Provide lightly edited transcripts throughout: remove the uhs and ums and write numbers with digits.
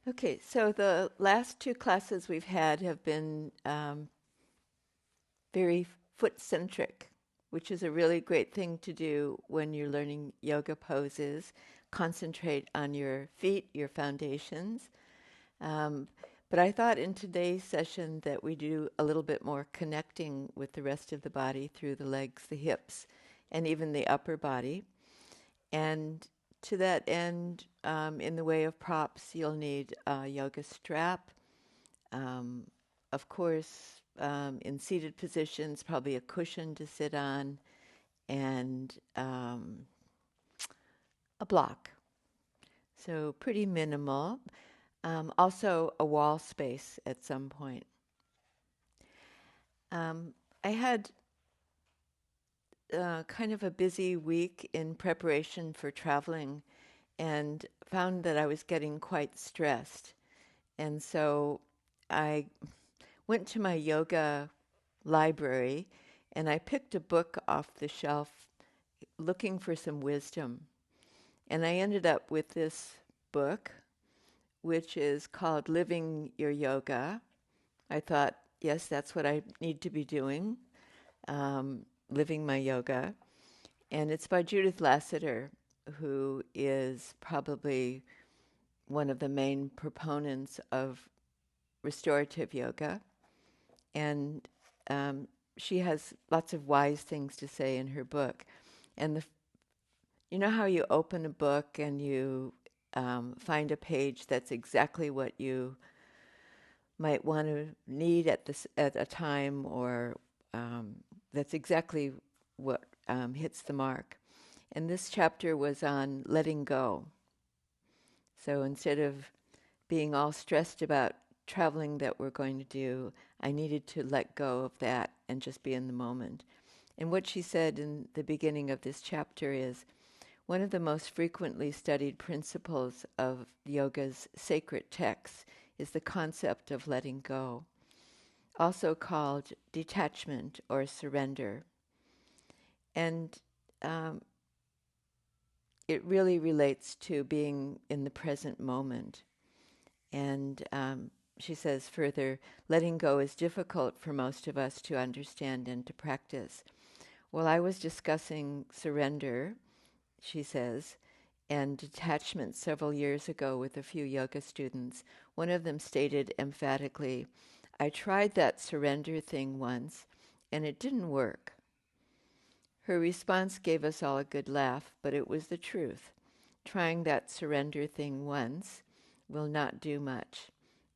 Okay, so the last two classes we've had have been very foot-centric, which is a really great thing to do when you're learning yoga poses. Concentrate on your feet, your foundations. Um, but I thought in today's session that we do a little bit more connecting with the rest of the body through the legs, the hips, and even the upper body. And to that end, in the way of props, you'll need a yoga strap. Um, of course, in seated positions, probably a cushion to sit on and a block. So pretty minimal. Also, a wall space at some point. Um, I had kind of a busy week in preparation for traveling and found that I was getting quite stressed. And so I went to my yoga library and I picked a book off the shelf looking for some wisdom. And I ended up with this book, which is called Living Your Yoga. I thought, yes, that's what I need to be doing, living my yoga. And it's by Judith Lasater, who is probably one of the main proponents of restorative yoga. And um, she has lots of wise things to say in her book. And you know how you open a book and you find a page that's exactly what you might want to need at a time, or that's exactly what hits the mark. And this chapter was on letting go. So instead of being all stressed about traveling that we're going to do, I needed to let go of that and just be in the moment. And what she said in the beginning of this chapter is, one of the most frequently studied principles of yoga's sacred texts is the concept of letting go, also called detachment or surrender. And um, it really relates to being in the present moment. And she says further, letting go is difficult for most of us to understand and to practice. While I was discussing surrender, she says, and detachment several years ago with a few yoga students, one of them stated emphatically, I tried that surrender thing once, and it didn't work. Her response gave us all a good laugh, but it was the truth. Trying that surrender thing once will not do much.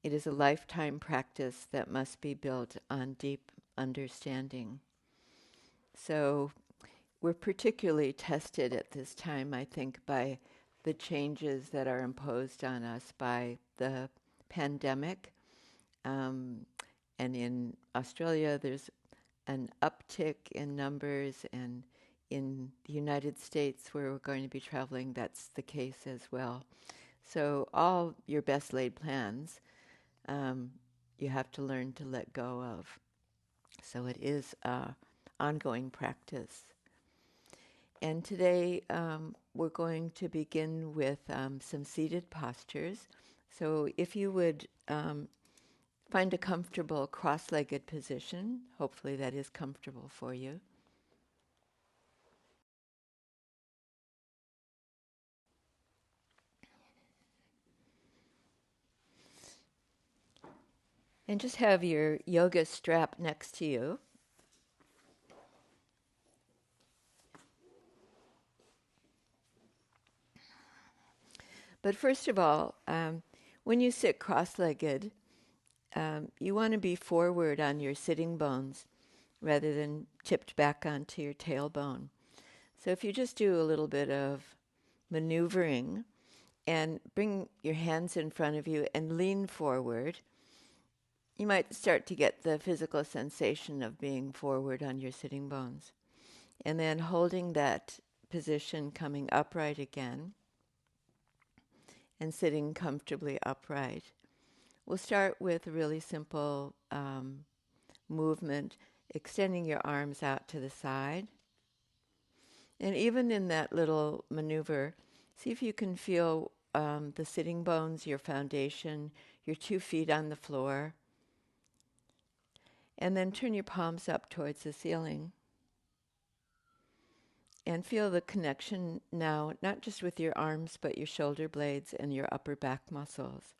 It is a lifetime practice that must be built on deep understanding. So we're particularly tested at this time, I think, by the changes that are imposed on us by the pandemic. Um, and in Australia, there's an uptick in numbers, and in the United States, where we're going to be traveling, that's the case as well. So all your best laid plans, um, you have to learn to let go of. So it is ongoing practice. And today we're going to begin with some seated postures. So if you would find a comfortable cross-legged position, hopefully that is comfortable for you. And just have your yoga strap next to you. But first of all, when you sit cross-legged, you want to be forward on your sitting bones rather than tipped back onto your tailbone. So if you just do a little bit of maneuvering and bring your hands in front of you and lean forward, you might start to get the physical sensation of being forward on your sitting bones. And then holding that position, coming upright again and sitting comfortably upright. We'll start with a really simple movement, extending your arms out to the side. And even in that little maneuver, see if you can feel the sitting bones, your foundation, your 2 feet on the floor. And then turn your palms up towards the ceiling. And feel the connection now, not just with your arms, but your shoulder blades and your upper back muscles.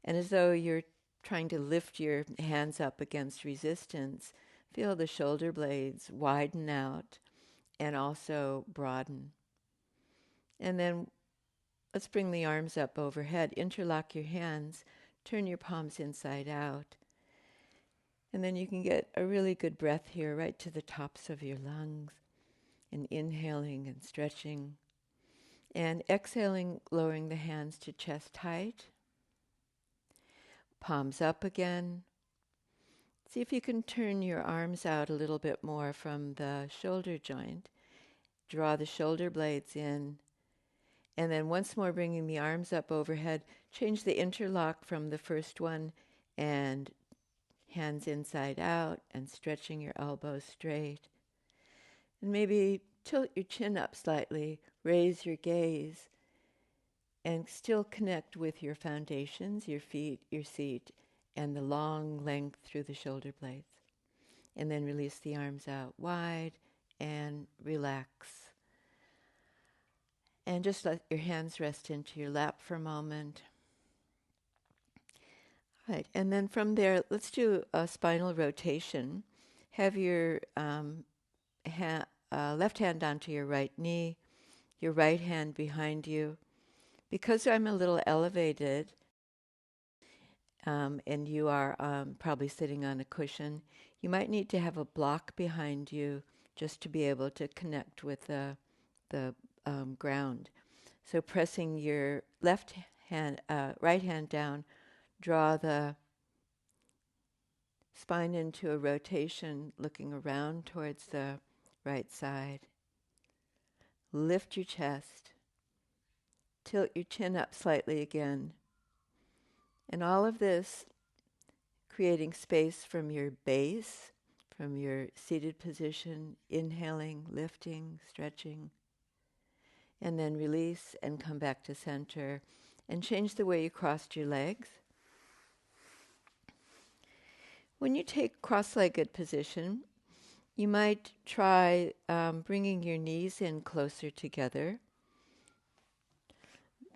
And as though you're trying to lift your hands up against resistance, feel the shoulder blades widen out and also broaden. And then let's bring the arms up overhead. Interlock your hands. Turn your palms inside out. And then you can get a really good breath here right to the tops of your lungs. And inhaling and stretching. And exhaling, lowering the hands to chest height. Palms up again. See if you can turn your arms out a little bit more from the shoulder joint. Draw the shoulder blades in. And then once more bringing the arms up overhead, change the interlock from the first one and hands inside out and stretching your elbows straight. And maybe tilt your chin up slightly, raise your gaze, and still connect with your foundations, your feet, your seat, and the long length through the shoulder blades. And then release the arms out wide and relax. And just let your hands rest into your lap for a moment. Right, and then from there, let's do a spinal rotation. Have your left hand onto your right knee, your right hand behind you. Because I'm a little elevated, and you are probably sitting on a cushion, you might need to have a block behind you just to be able to connect with the ground. So pressing your right hand down, draw the spine into a rotation, looking around towards the right side. Lift your chest. Tilt your chin up slightly again. And all of this creating space from your base, from your seated position, inhaling, lifting, stretching, and then release and come back to center and change the way you crossed your legs. When you take cross-legged position, you might try bringing your knees in closer together.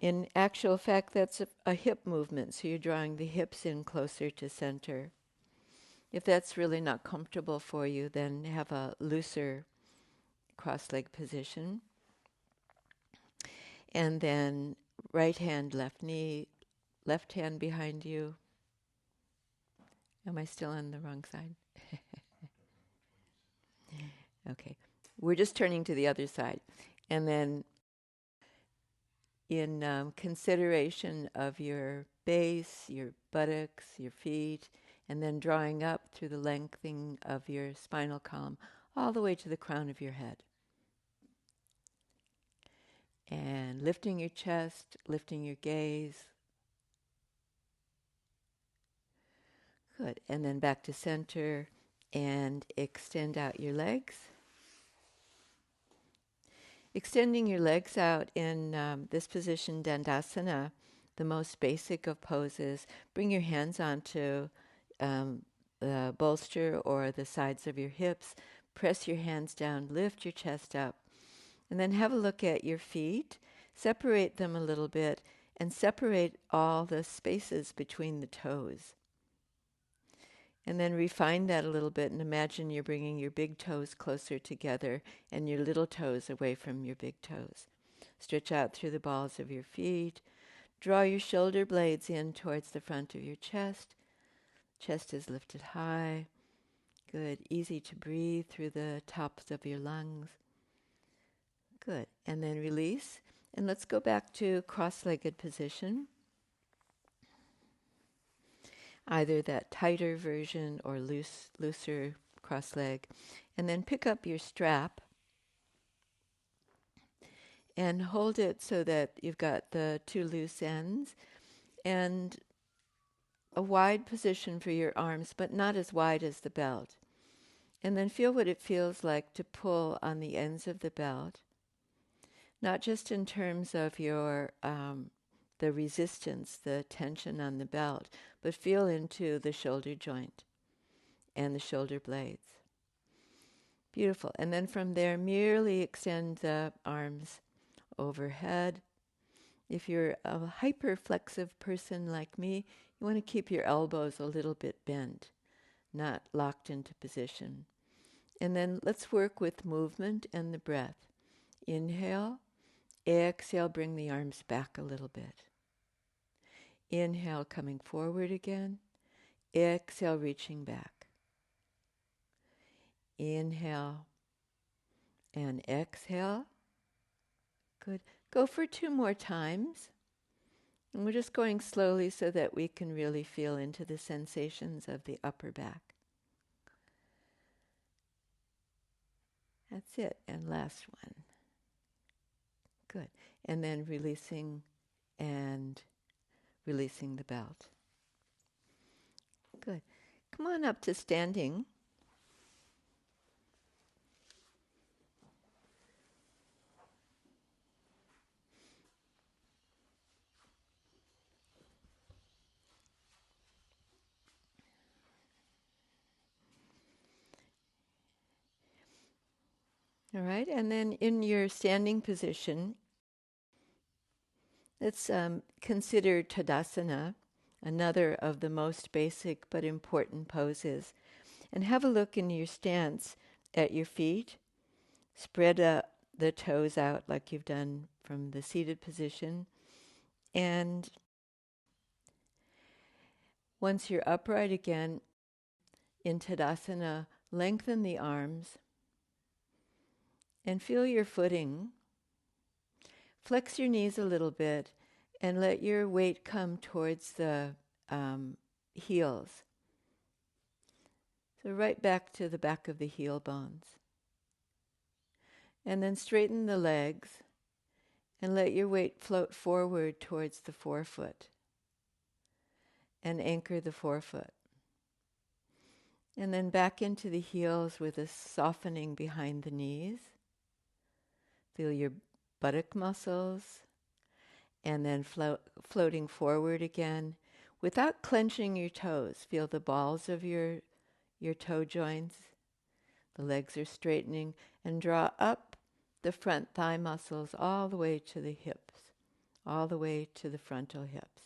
In actual fact, that's a hip movement, so you're drawing the hips in closer to center. If that's really not comfortable for you, then have a looser cross-leg position. And then right hand, left knee, left hand behind you. Am I still on the wrong side? Okay. We're just turning to the other side. And then in consideration of your base, your buttocks, your feet, and then drawing up through the lengthening of your spinal column all the way to the crown of your head. And lifting your chest, lifting your gaze. Good. And then back to center and extend out your legs. Extending your legs out in this position, Dandasana, the most basic of poses. Bring your hands onto the bolster or the sides of your hips. Press your hands down, lift your chest up. And then have a look at your feet. Separate them a little bit and separate all the spaces between the toes. And then refine that a little bit and imagine you're bringing your big toes closer together and your little toes away from your big toes. Stretch out through the balls of your feet. Draw your shoulder blades in towards the front of your chest. Chest is lifted high. Good. Easy to breathe through the tops of your lungs. Good. And then release. And let's go back to cross-legged position. Either that tighter version or looser cross leg. And then pick up your strap and hold it so that you've got the two loose ends and a wide position for your arms, but not as wide as the belt. And then feel what it feels like to pull on the ends of the belt, not just in terms of your the resistance, the tension on the belt, but feel into the shoulder joint and the shoulder blades. Beautiful. And then from there, merely extend the arms overhead. If you're a hyperflexive person like me, you want to keep your elbows a little bit bent, not locked into position. And then let's work with movement and the breath. Inhale, exhale, bring the arms back a little bit. Inhale, coming forward again. Exhale, reaching back. Inhale and exhale. Good. Go for 2 more times. And we're just going slowly so that we can really feel into the sensations of the upper back. That's it. And last one. Good. And then releasing and releasing the belt. Good. Come on up to standing. All right. And then in your standing position, let's consider Tadasana, another of the most basic but important poses. And have a look in your stance at your feet. Spread the toes out like you've done from the seated position. And once you're upright again, in Tadasana, lengthen the arms and feel your footing. Flex your knees a little bit and let your weight come towards the heels. So right back to the back of the heel bones. And then straighten the legs and let your weight float forward towards the forefoot and anchor the forefoot. And then back into the heels with a softening behind the knees. Feel your buttock muscles and then floating forward again without clenching your toes. Feel the balls of your toe joints. The legs are straightening and draw up the front thigh muscles all the way to the hips, all the way to the frontal hips.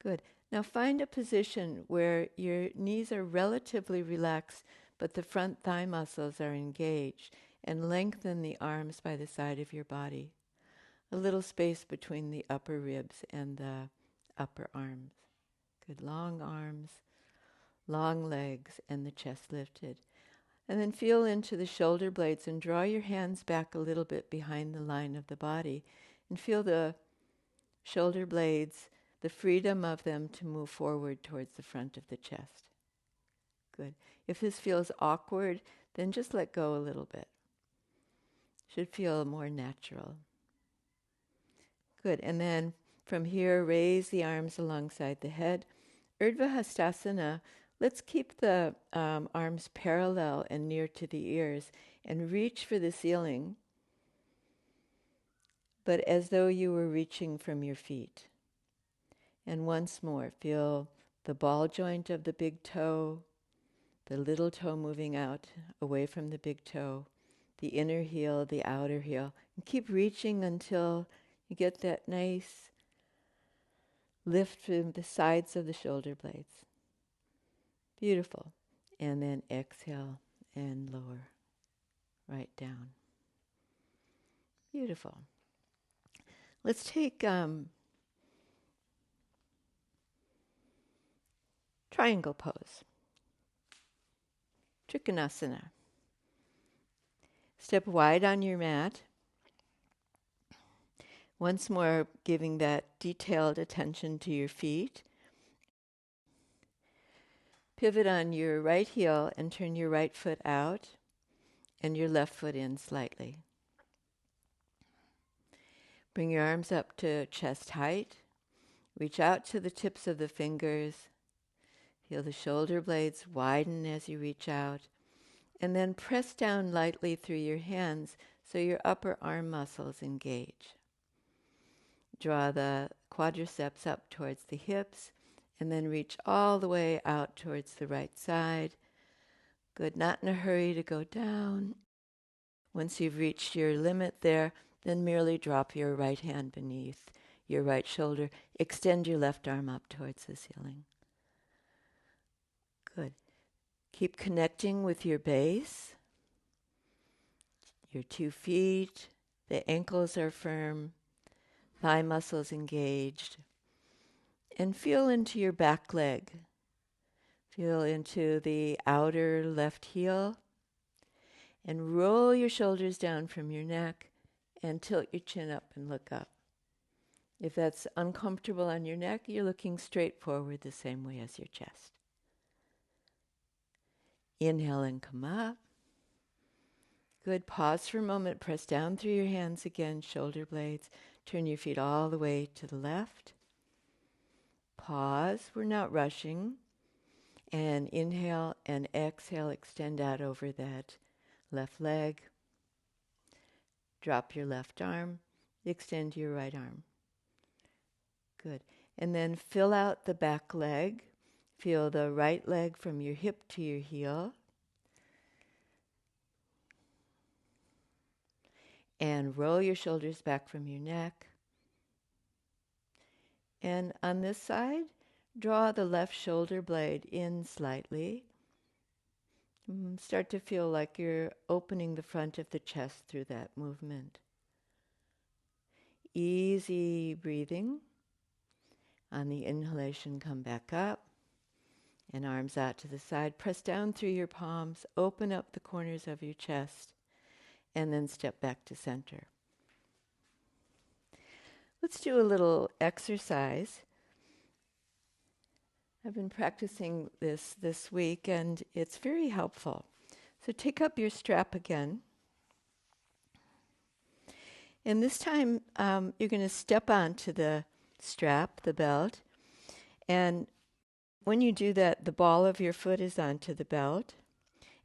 Good. Now find a position where your knees are relatively relaxed, but the front thigh muscles are engaged, and lengthen the arms by the side of your body. A little space between the upper ribs and the upper arms. Good. Long arms, long legs, and the chest lifted. And then feel into the shoulder blades and draw your hands back a little bit behind the line of the body and feel the shoulder blades, the freedom of them to move forward towards the front of the chest. Good. If this feels awkward, then just let go a little bit. Should feel more natural. Good. And then from here, raise the arms alongside the head. Urdhva Hastasana. Let's keep the arms parallel and near to the ears and reach for the ceiling, but as though you were reaching from your feet. And once more, feel the ball joint of the big toe, the little toe moving out away from the big toe, the inner heel, the outer heel. And keep reaching until you get that nice lift from the sides of the shoulder blades. Beautiful. And then exhale and lower right down. Beautiful. Let's take triangle pose. Trikonasana. Step wide on your mat. Once more, giving that detailed attention to your feet. Pivot on your right heel and turn your right foot out and your left foot in slightly. Bring your arms up to chest height. Reach out to the tips of the fingers. Feel the shoulder blades widen as you reach out. And then press down lightly through your hands so your upper arm muscles engage. Draw the quadriceps up towards the hips, and then reach all the way out towards the right side. Good, not in a hurry to go down. Once you've reached your limit there, then merely drop your right hand beneath your right shoulder. Extend your left arm up towards the ceiling. Good. Keep connecting with your base, your 2 feet. The ankles are firm, thigh muscles engaged. And feel into your back leg. Feel into the outer left heel. And roll your shoulders down from your neck and tilt your chin up and look up. If that's uncomfortable on your neck, you're looking straight forward the same way as your chest. Inhale and come up. Good. Pause for a moment. Press down through your hands again, shoulder blades. Turn your feet all the way to the left. Pause. We're not rushing. And inhale and exhale. Extend out over that left leg. Drop your left arm. Extend your right arm. Good. And then fill out the back leg. Feel the right leg from your hip to your heel. And roll your shoulders back from your neck. And on this side, draw the left shoulder blade in slightly. Start to feel like you're opening the front of the chest through that movement. Easy breathing. On the inhalation, come back up. And arms out to the side. Press down through your palms. Open up the corners of your chest. And then step back to center. Let's do a little exercise. I've been practicing this week, and it's very helpful. So take up your strap again. And this time, you're going to step onto the strap, the belt. And when you do that, the ball of your foot is onto the belt,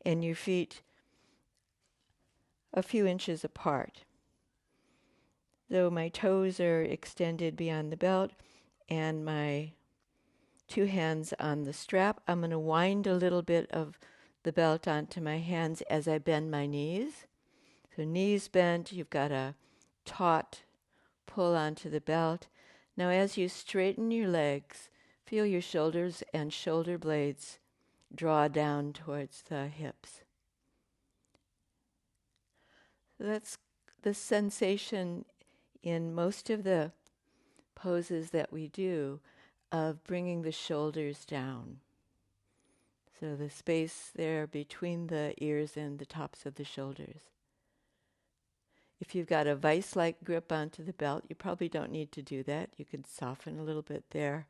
and your feet a few inches apart. So my toes are extended beyond the belt, and my 2 hands on the strap. I'm going to wind a little bit of the belt onto my hands as I bend my knees. So knees bent, you've got a taut pull onto the belt. Now as you straighten your legs, feel your shoulders and shoulder blades draw down towards the hips. So that's the sensation in most of the poses that we do of bringing the shoulders down. So the space there between the ears and the tops of the shoulders. If you've got a vice-like grip onto the belt, you probably don't need to do that. You can soften a little bit there.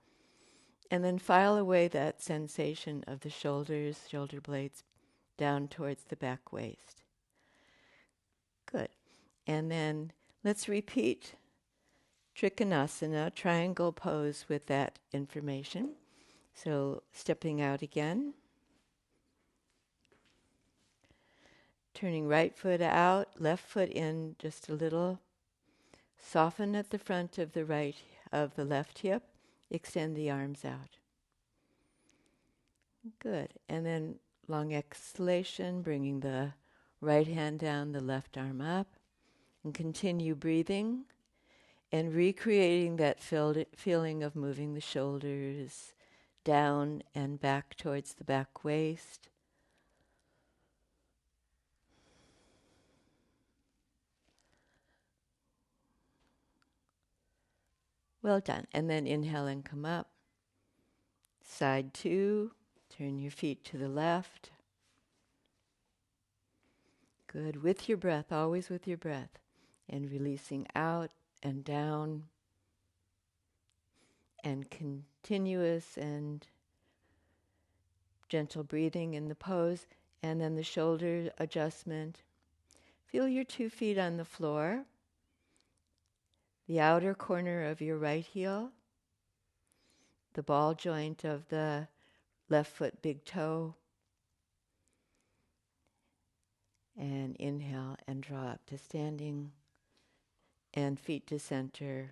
And then file away that sensation of the shoulders, shoulder blades, down towards the back waist. Good. And then let's repeat Trikonasana, triangle pose with that information. So stepping out again. Turning right foot out, left foot in just a little. Soften at the front of the left hip. Extend the arms out. Good. And then long exhalation, bringing the right hand down, the left arm up. And continue breathing and recreating that feeling of moving the shoulders down and back towards the back waist. Well done. And then inhale and come up. Side 2. Turn your feet to the left. Good. With your breath, always with your breath. And releasing out and down. And continuous and gentle breathing in the pose. And then the shoulder adjustment. Feel your 2 feet on the floor. The outer corner of your right heel. The ball joint of the left foot big toe. And inhale and draw up to standing. And feet to center.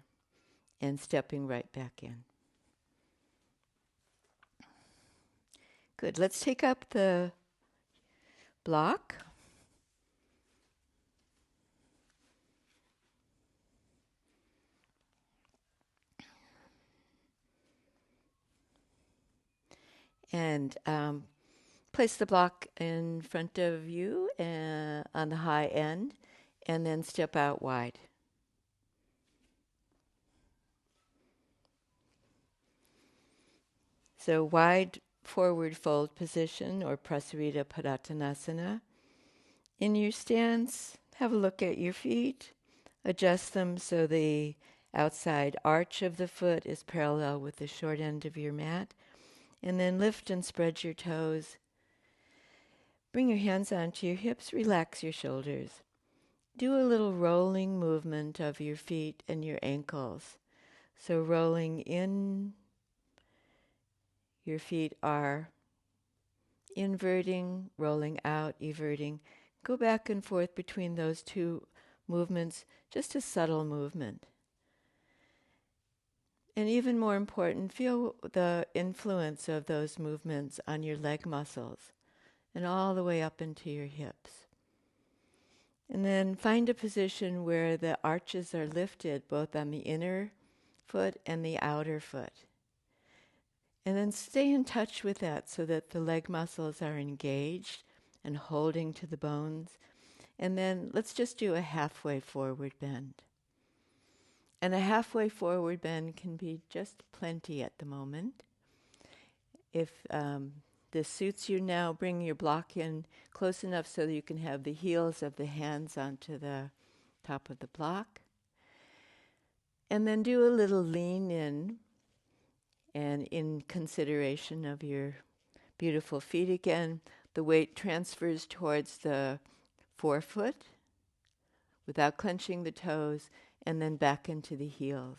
and stepping right back in. Good. Let's take up the block. And place the block in front of you on the high end, and then step out wide. So wide forward fold position, or Prasarita Padottanasana. In your stance, have a look at your feet. Adjust them so the outside arch of the foot is parallel with the short end of your mat. And then lift and spread your toes. Bring your hands onto your hips, relax your shoulders. Do a little rolling movement of your feet and your ankles. So rolling in, your feet are inverting, rolling out, everting. Go back and forth between those two movements, just a subtle movement. And even more important, feel the influence of those movements on your leg muscles and all the way up into your hips. And then find a position where the arches are lifted both on the inner foot and the outer foot. And then stay in touch with that so that the leg muscles are engaged and holding to the bones. And then let's just do a halfway forward bend. And a halfway forward bend can be just plenty at the moment. If this suits you now, bring your block in close enough so that you can have the heels of the hands onto the top of the block. And then do a little lean in, and in consideration of your beautiful feet again, the weight transfers towards the forefoot without clenching the toes, and then back into the heels.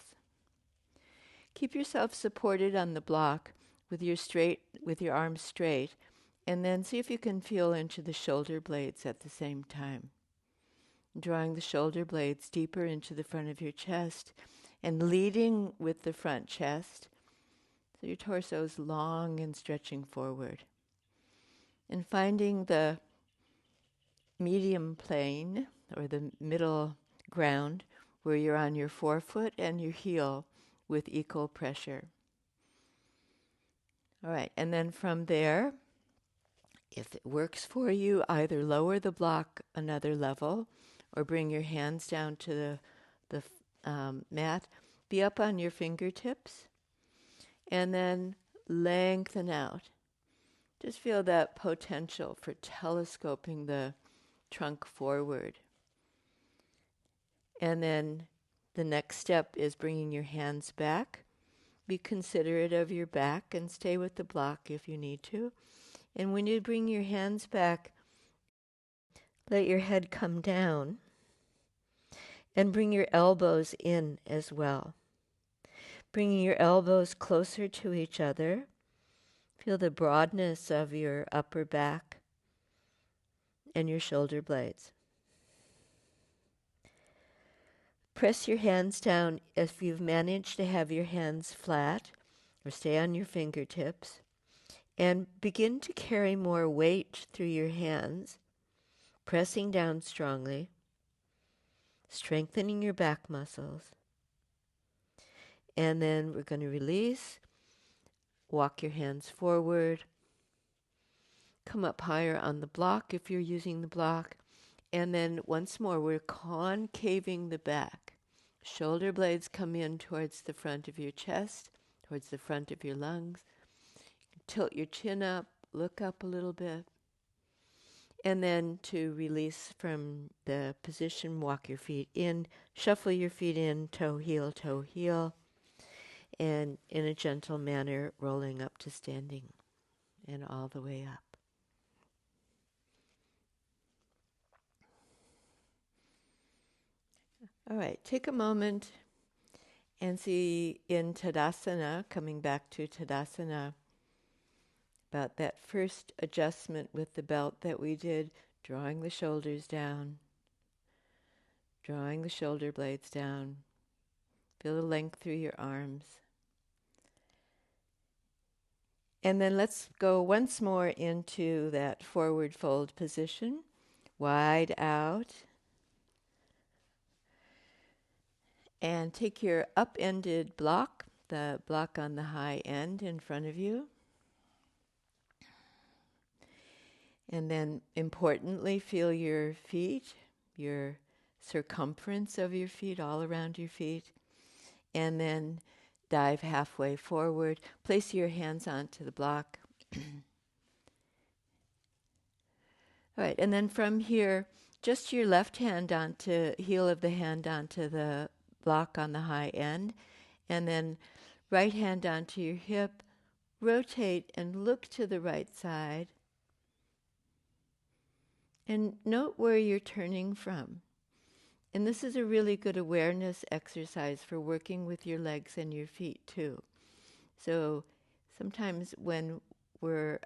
Keep yourself supported on the block with your arms straight, and then see if you can feel into the shoulder blades at the same time. Drawing the shoulder blades deeper into the front of your chest and leading with the front chest, so your torso is long and stretching forward. And finding the medium plane, or the middle ground, where you're on your forefoot and your heel with equal pressure. All right, and then from there, if it works for you, either lower the block another level or bring your hands down to the mat. Be up on your fingertips and then lengthen out. Just feel that potential for telescoping the trunk forward. And then the next step is bringing your hands back. Be considerate of your back and stay with the block if you need to. And when you bring your hands back, let your head come down and bring your elbows in as well. Bringing your elbows closer to each other. Feel the broadness of your upper back and your shoulder blades. Press your hands down if you've managed to have your hands flat, or stay on your fingertips, and begin to carry more weight through your hands, pressing down strongly, strengthening your back muscles. And then we're going to release, walk your hands forward, come up higher on the block if you're using the block, and then once more we're concaving the back. Shoulder blades come in towards the front of your chest, towards the front of your lungs. Tilt your chin up, look up a little bit. And then to release from the position, walk your feet in, shuffle your feet in, toe, heel, and in a gentle manner, rolling up to standing and all the way up. All right, take a moment and see in Tadasana, coming back to Tadasana, about that first adjustment with the belt that we did, drawing the shoulders down, drawing the shoulder blades down, Feel the length through your arms. And then let's go once more into that forward fold position, wide out. And take your upended block, the block on the high end in front of you. And then importantly, feel your feet, your circumference of your feet, all around your feet. And then dive halfway forward. Place your hands onto the block. All right, and then from here, just your left hand onto, heel of the hand onto the block on the high end. And then right hand onto your hip. Rotate and look to the right side. And note where you're turning from. And this is a really good awareness exercise for working with your legs and your feet too. So sometimes when we're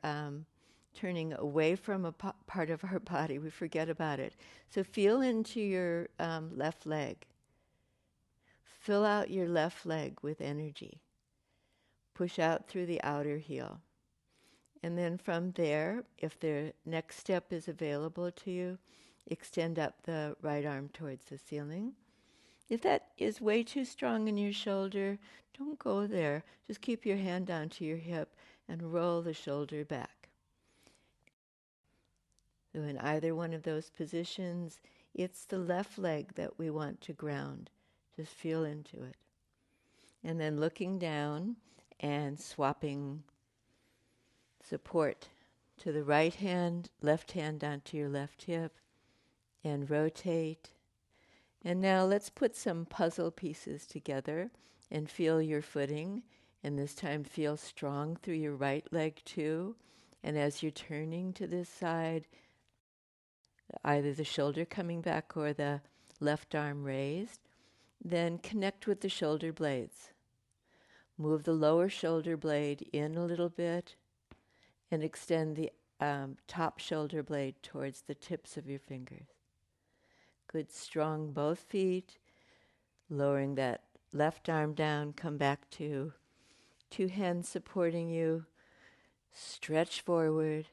turning away from a part of our body, we forget about it. So feel into your left leg. Fill out your left leg with energy. Push out through the outer heel. And then from there, if the next step is available to you, extend up the right arm towards the ceiling. If that is way too strong in your shoulder, don't go there. Just keep your hand onto your hip and roll the shoulder back. So in either one of those positions, it's the left leg that we want to ground. Just feel into it. And then looking down and swapping support to the right hand, left hand onto your left hip, and rotate. And now let's put some puzzle pieces together and feel your footing. And this time feel strong through your right leg too. And as you're turning to this side, either the shoulder coming back or the left arm raised, then connect with the shoulder blades. Move the lower shoulder blade in a little bit and extend the top shoulder blade towards the tips of your fingers. Good, strong both feet. Lowering that left arm down, come back to two hands supporting you. Stretch forward,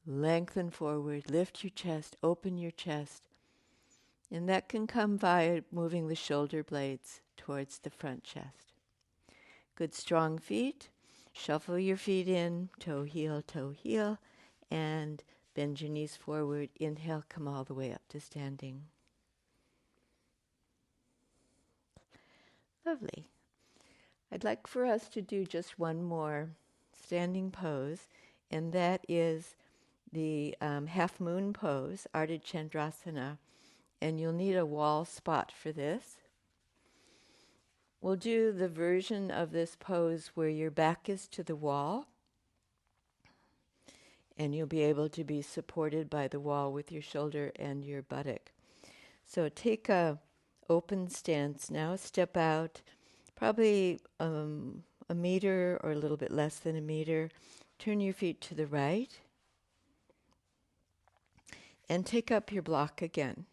lengthen forward, lift your chest, open your chest. And that can come via moving the shoulder blades towards the front chest. Good, strong feet. Shuffle your feet in, toe, heel, and bend your knees forward. Inhale, come all the way up to standing. Lovely. I'd like for us to do just one more standing pose, and that is the half moon pose, Ardha Chandrasana, and you'll need a wall spot for this. We'll do the version of this pose where your back is to the wall, and you'll be able to be supported by the wall with your shoulder and your buttock. So take a open stance now, step out, probably a meter or a little bit less than a meter. Turn your feet to the right and take up your block again.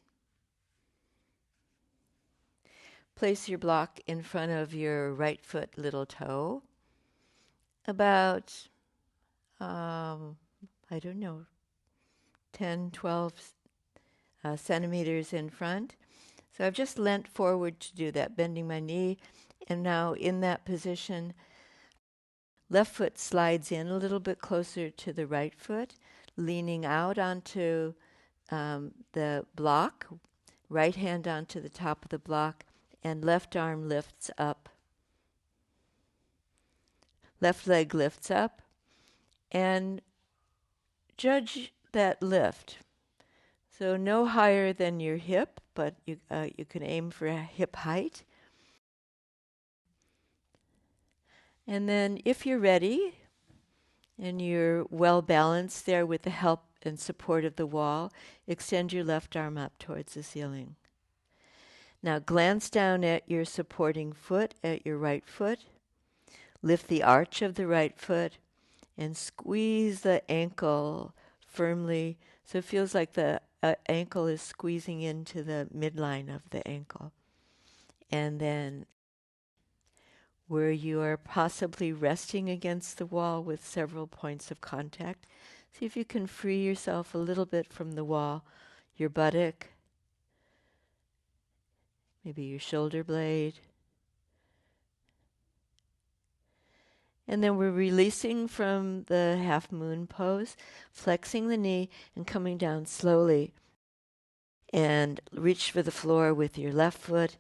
Place your block in front of your right foot little toe, about, 10, 12 centimeters in front. So I've just leant forward to do that, bending my knee. And now in that position, left foot slides in a little bit closer to the right foot, leaning out onto the block, right hand onto the top of the block, and left arm lifts up. Left leg lifts up, and judge that lift. So no higher than your hip, but you can aim for a hip height. And then if you're ready, and you're well balanced there with the help and support of the wall, extend your left arm up towards the ceiling. Now glance down at your supporting foot, at your right foot. Lift the arch of the right foot and squeeze the ankle firmly so it feels like the ankle is squeezing into the midline of the ankle. And then where you are possibly resting against the wall with several points of contact. See if you can free yourself a little bit from the wall, your buttock, maybe your shoulder blade. And then we're releasing from the half moon pose, flexing the knee and coming down slowly. And reach for the floor with your left foot.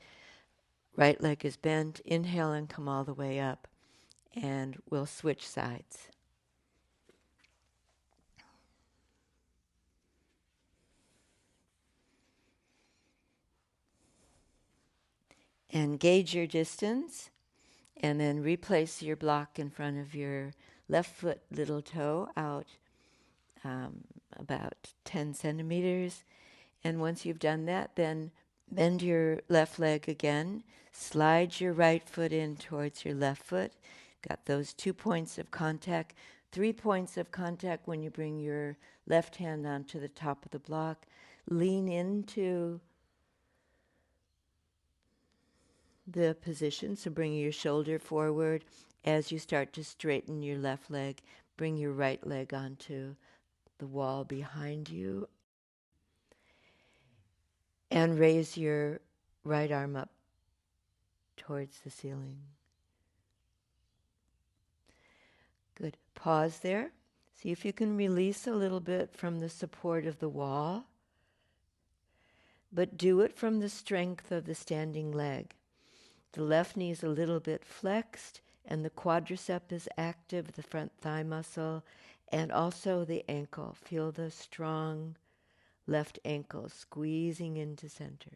Right leg is bent. Inhale and come all the way up. And we'll switch sides. And gauge your distance. And then replace your block in front of your left foot little toe out about 10 centimeters. And once you've done that, then bend your left leg again. Slide your right foot in towards your left foot. Got those 2 points of contact. 3 points of contact when you bring your left hand onto the top of the block. Lean into the position, so bring your shoulder forward. As you start to straighten your left leg, bring your right leg onto the wall behind you. And raise your right arm up towards the ceiling. Good. Pause there. See if you can release a little bit from the support of the wall, but do it from the strength of the standing leg. The left knee is a little bit flexed, and the quadricep is active, the front thigh muscle, and also the ankle. Feel the strong left ankle squeezing into center.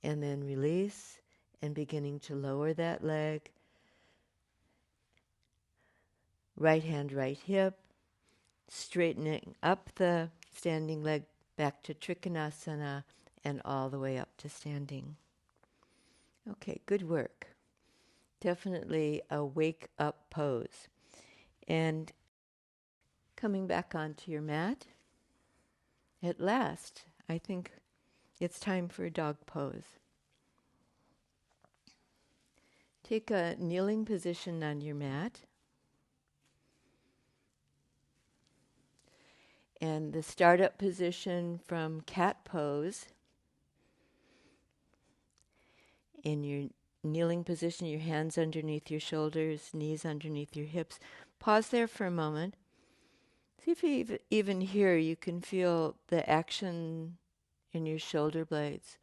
And then release, and beginning to lower that leg. Right hand, right hip, straightening up the standing leg back to Trikonasana and all the way up to standing. Okay, good work. Definitely a wake up pose. And coming back onto your mat, at last, I think it's time for a dog pose. Take a kneeling position on your mat. And the startup position from cat pose. In your kneeling position, your hands underneath your shoulders, knees underneath your hips. Pause there for a moment. See if you even here you can feel the action in your shoulder blades.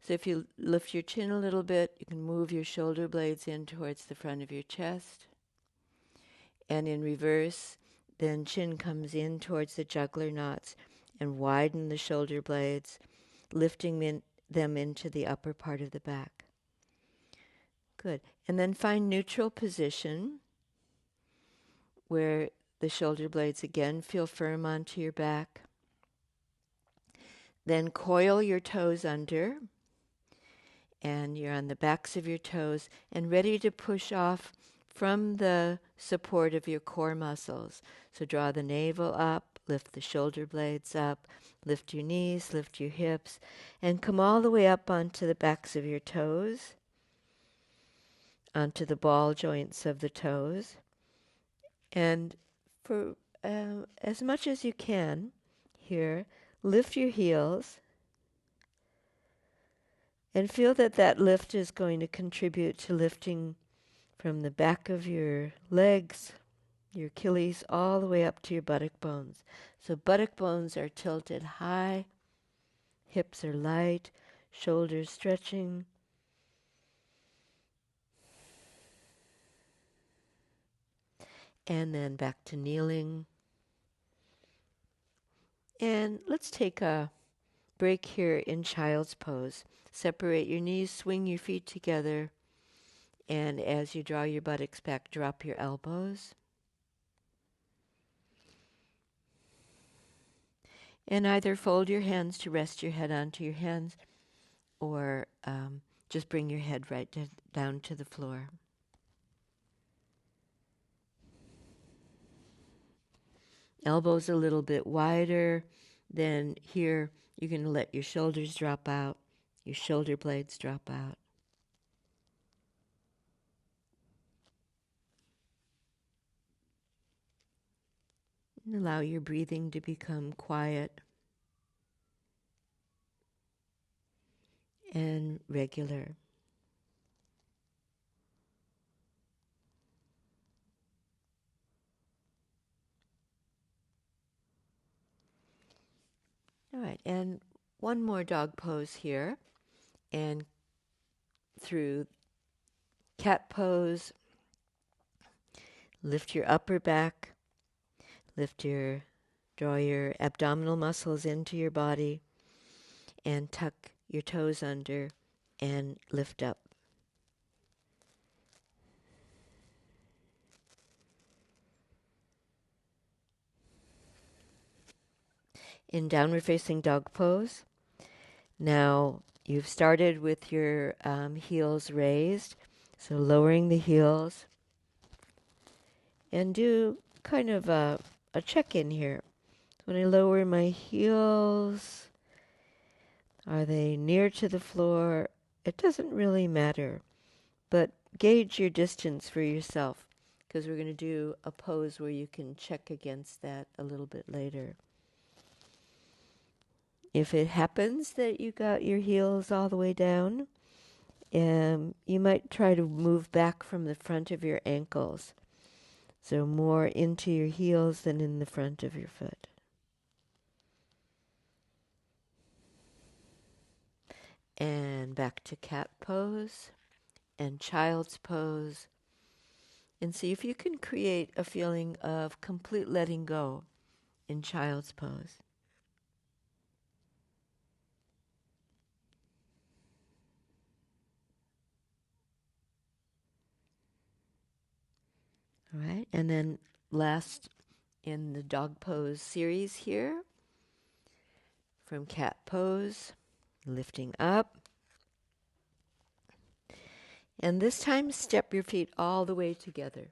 So if you lift your chin a little bit, you can move your shoulder blades in towards the front of your chest. And in reverse, then chin comes in towards the jugular knots and widen the shoulder blades, lifting them into the upper part of the back. Good. And then find neutral position where the shoulder blades again feel firm onto your back. Then coil your toes under, and you're on the backs of your toes and ready to push off from the support of your core muscles. So draw the navel up, lift the shoulder blades up, lift your knees, lift your hips, and come all the way up onto the backs of your toes, onto the ball joints of the toes. And for as much as you can here, lift your heels and feel that that lift is going to contribute to lifting from the back of your legs, your Achilles, all the way up to your buttock bones. So buttock bones are tilted high, hips are light, shoulders stretching. And then back to kneeling. And let's take a break here in child's pose. Separate your knees, swing your feet together, and as you draw your buttocks back, drop your elbows. And either fold your hands to rest your head onto your hands, or just bring your head right down to the floor. Elbows a little bit wider. Then here, you're going to let your shoulders drop out, your shoulder blades drop out. Allow your breathing to become quiet and regular. All right, and one more dog pose here. And through cat pose, lift your upper back, draw your abdominal muscles into your body, and tuck your toes under and lift up. In downward facing dog pose, now you've started with your heels raised, so lowering the heels, and do kind of a check-in here. When I lower my heels, are they near to the floor? It doesn't really matter, but gauge your distance for yourself, because we're going to do a pose where you can check against that a little bit later. If it happens that you got your heels all the way down, you might try to move back from the front of your ankles. So more into your heels than in the front of your foot. And back to cat pose and child's pose. And see if you can create a feeling of complete letting go in child's pose. All right, and then last in the dog pose series here, from cat pose, lifting up. And this time, step your feet all the way together.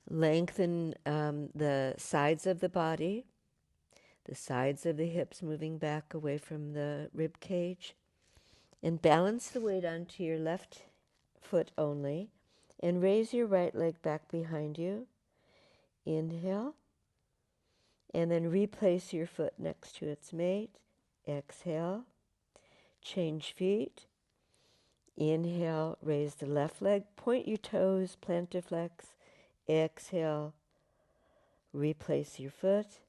Lengthen the sides of the body, the sides of the hips moving back away from the rib cage, and balance the weight onto your left foot only, and raise your right leg back behind you. Inhale, and then replace your foot next to its mate. Exhale, change feet. Inhale, raise the left leg, point your toes, plantar flex. Exhale, replace your foot.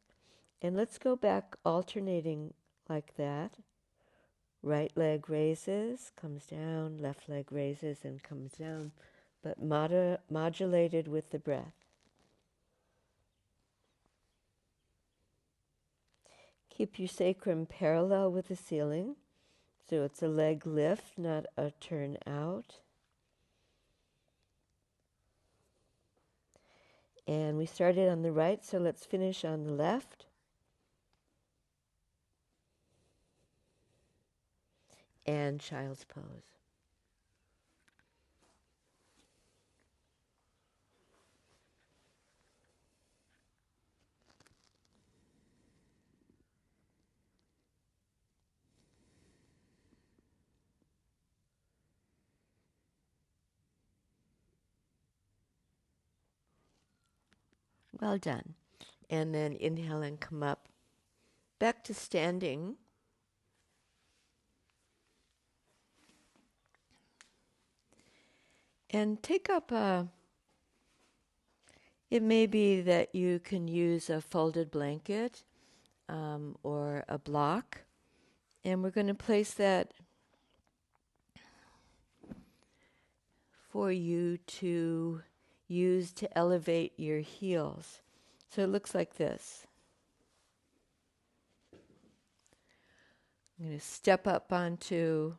And let's go back alternating like that. Right leg raises, comes down, left leg raises and comes down, but modulated with the breath. Keep your sacrum parallel with the ceiling, so it's a leg lift, not a turn out. And we started on the right, so let's finish on the left. And child's pose. Well done. And then inhale and come up. Back to standing. And take up it may be that you can use a folded blanket or a block. And we're going to place that for you to use to elevate your heels. So it looks like this. I'm going to step up onto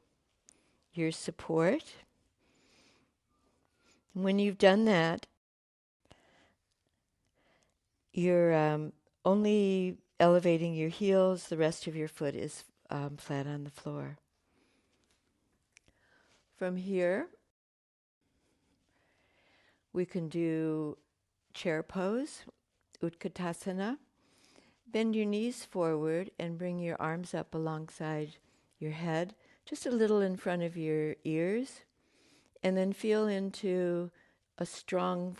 your support. When you've done that, you're only elevating your heels. The rest of your foot is flat on the floor. From here, we can do chair pose, Utkatasana. Bend your knees forward and bring your arms up alongside your head, just a little in front of your ears. And then feel into a strong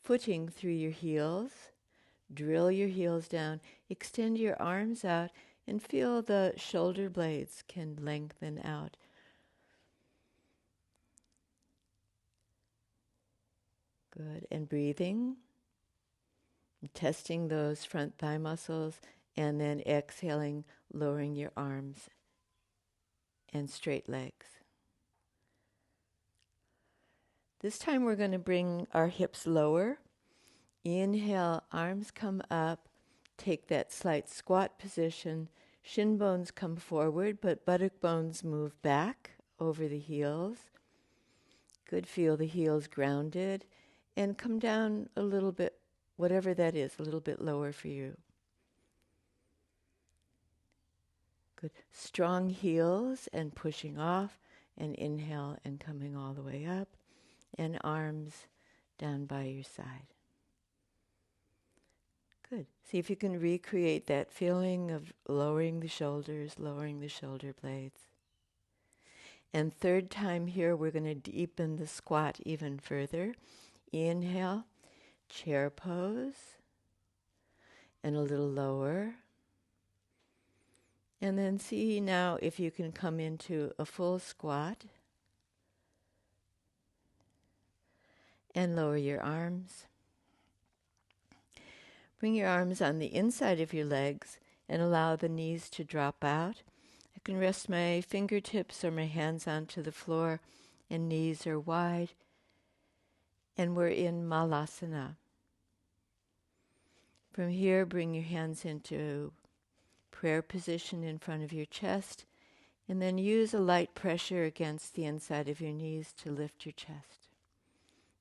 footing through your heels. Drill your heels down. Extend your arms out and feel the shoulder blades can lengthen out. Good. And breathing. Testing those front thigh muscles. And then exhaling, lowering your arms and straight legs. This time we're going to bring our hips lower. Inhale, arms come up. Take that slight squat position. Shin bones come forward, but buttock bones move back over the heels. Good, feel the heels grounded. And come down a little bit, whatever that is, a little bit lower for you. Good. Strong heels and pushing off. And inhale and coming all the way up. And arms down by your side. Good. See if you can recreate that feeling of lowering the shoulders, lowering the shoulder blades. And third time here, we're going to deepen the squat even further. Inhale, chair pose, and a little lower. And then see now if you can come into a full squat. And lower your arms. Bring your arms on the inside of your legs and allow the knees to drop out. I can rest my fingertips or my hands onto the floor and knees are wide. And we're in Malasana. From here, bring your hands into prayer position in front of your chest, and then use a light pressure against the inside of your knees to lift your chest.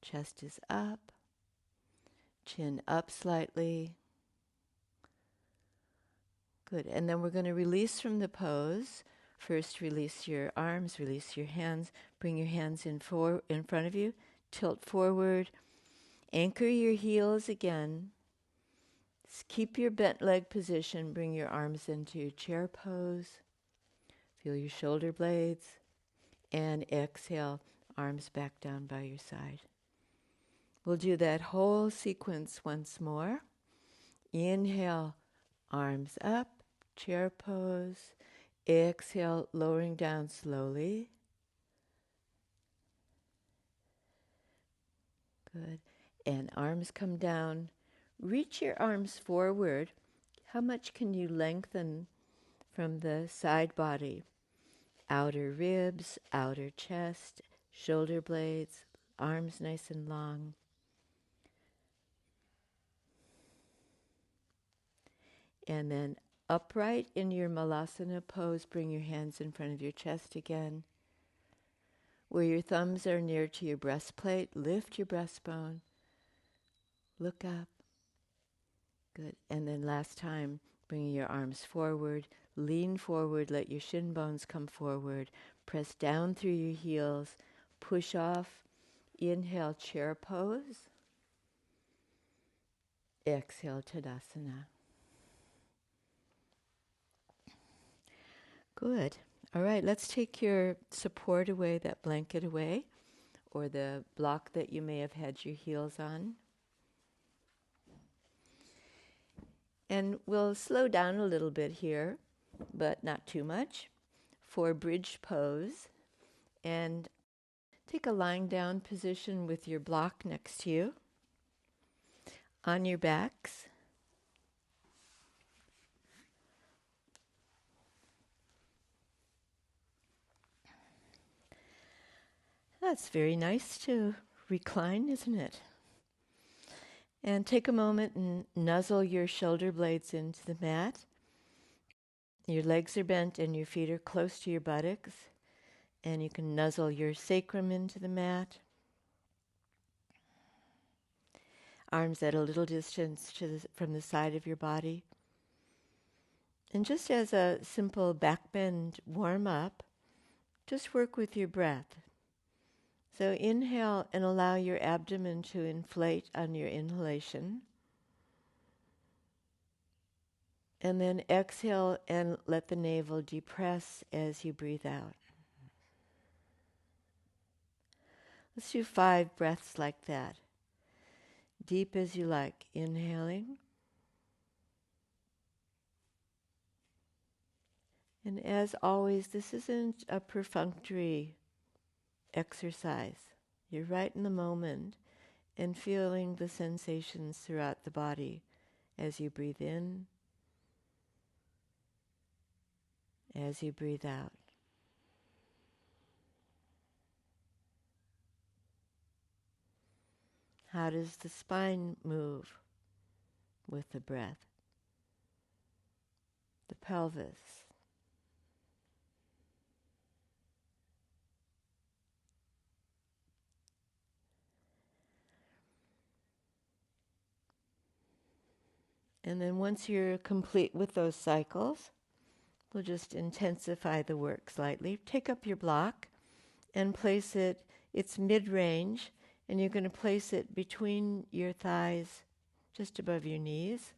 Chest is up, chin up slightly. Good. And then we're going to release from the pose. First, release your arms, release your hands. Bring your hands in front of you. Tilt forward. Anchor your heels again. Keep your bent leg position. Bring your arms into chair pose. Feel your shoulder blades. And exhale, arms back down by your side. We'll do that whole sequence once more. Inhale, arms up, chair pose. Exhale, lowering down slowly. Good. And arms come down. Reach your arms forward. How much can you lengthen from the side body? Outer ribs, outer chest, shoulder blades, arms nice and long. And then upright in your Malasana pose, bring your hands in front of your chest again. Where your thumbs are near to your breastplate, lift your breastbone. Look up. Good. And then last time, bringing your arms forward, lean forward, let your shin bones come forward. Press down through your heels, push off. Inhale, chair pose. Exhale, Tadasana. Good. All right, let's take your support away, that blanket away, or the block that you may have had your heels on. And we'll slow down a little bit here, but not too much, for bridge pose. And take a lying down position with your block next to you, on your backs. That's very nice to recline, isn't it? And take a moment and nuzzle your shoulder blades into the mat. Your legs are bent and your feet are close to your buttocks. And you can nuzzle your sacrum into the mat. Arms at a little distance from the side of your body. And just as a simple back bend warm-up, just work with your breath. So inhale and allow your abdomen to inflate on your inhalation. And then exhale and let the navel depress as you breathe out. Let's do 5 breaths like that. Deep as you like. Inhaling. And as always, this isn't a perfunctory exercise. You're right in the moment and feeling the sensations throughout the body as you breathe in, as you breathe out. How does the spine move with the breath? The pelvis. And then once you're complete with those cycles, we'll just intensify the work slightly. Take up your block and place it, it's mid-range, and you're going to place it between your thighs, just above your knees.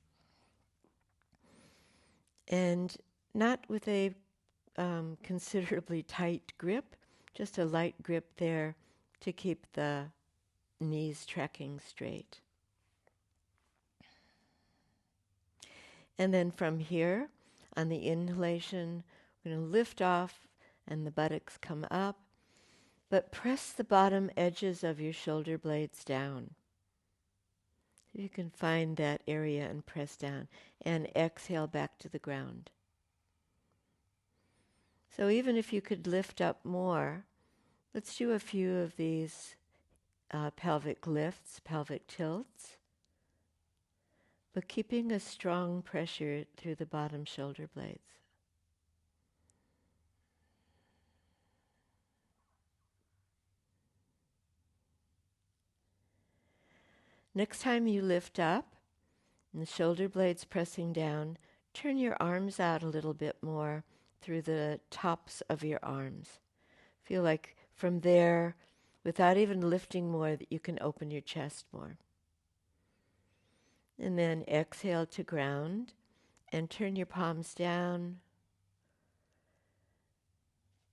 And not with a considerably tight grip, just a light grip there to keep the knees tracking straight. And then from here, on the inhalation, we're going to lift off and the buttocks come up, but press the bottom edges of your shoulder blades down. You can find that area and press down, and exhale back to the ground. So even if you could lift up more, let's do a few of these pelvic lifts, pelvic tilts, but keeping a strong pressure through the bottom shoulder blades. Next time you lift up, and the shoulder blades pressing down, turn your arms out a little bit more through the tops of your arms. Feel like from there, without even lifting more, that you can open your chest more. And then exhale to ground and turn your palms down.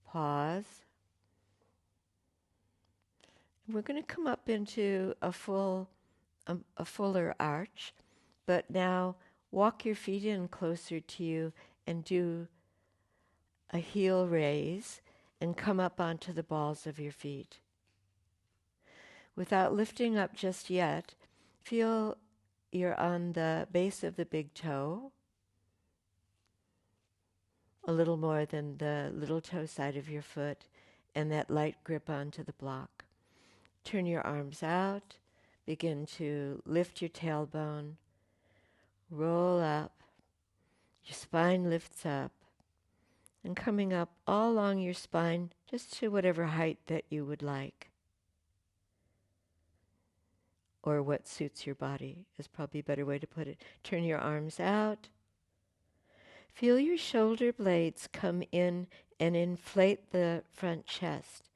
Pause. We're going to come up into a fuller arch, but now walk your feet in closer to you and do a heel raise and come up onto the balls of your feet. Without lifting up just yet, feel you're on the base of the big toe, a little more than the little toe side of your foot, and that light grip onto the block. Turn your arms out, begin to lift your tailbone, roll up, your spine lifts up, and coming up all along your spine, just to whatever height that you would like, or what suits your body is probably a better way to put it. Turn your arms out. Feel your shoulder blades come in and inflate the front chest.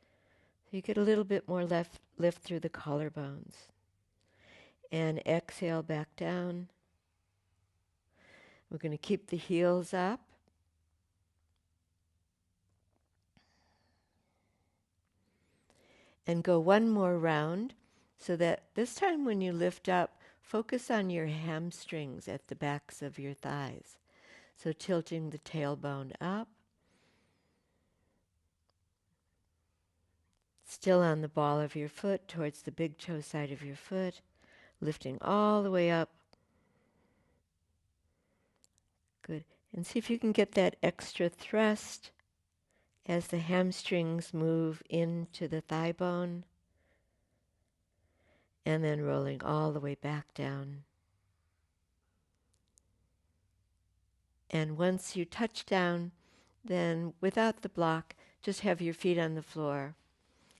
So you get a little bit more lift through the collarbones. And exhale back down. We're going to keep the heels up. And go one more round so that this time when you lift up, focus on your hamstrings at the backs of your thighs. So tilting the tailbone up. Still on the ball of your foot towards the big toe side of your foot. Lifting all the way up. Good. And see if you can get that extra thrust as the hamstrings move into the thigh bone. And then rolling all the way back down. And once you touch down, then without the block, just have your feet on the floor.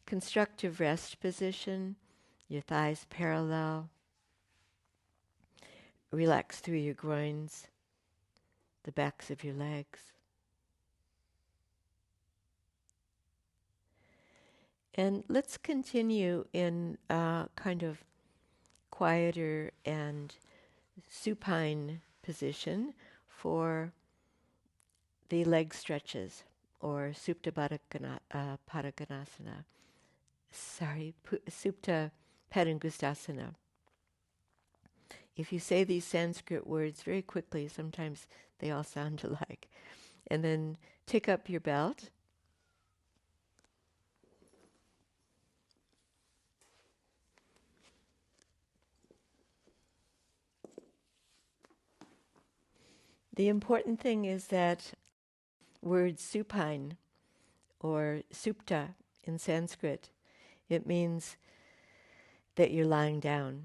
Constructive rest position, your thighs parallel. Relax through your groins, the backs of your legs. And let's continue in a kind of quieter and supine position for the leg stretches, or Supta Padangusthasana. Supta Padangustasana. If you say these Sanskrit words very quickly, sometimes they all sound alike. And then take up your belt. The important thing is that word supine or supta in Sanskrit, it means that you're lying down,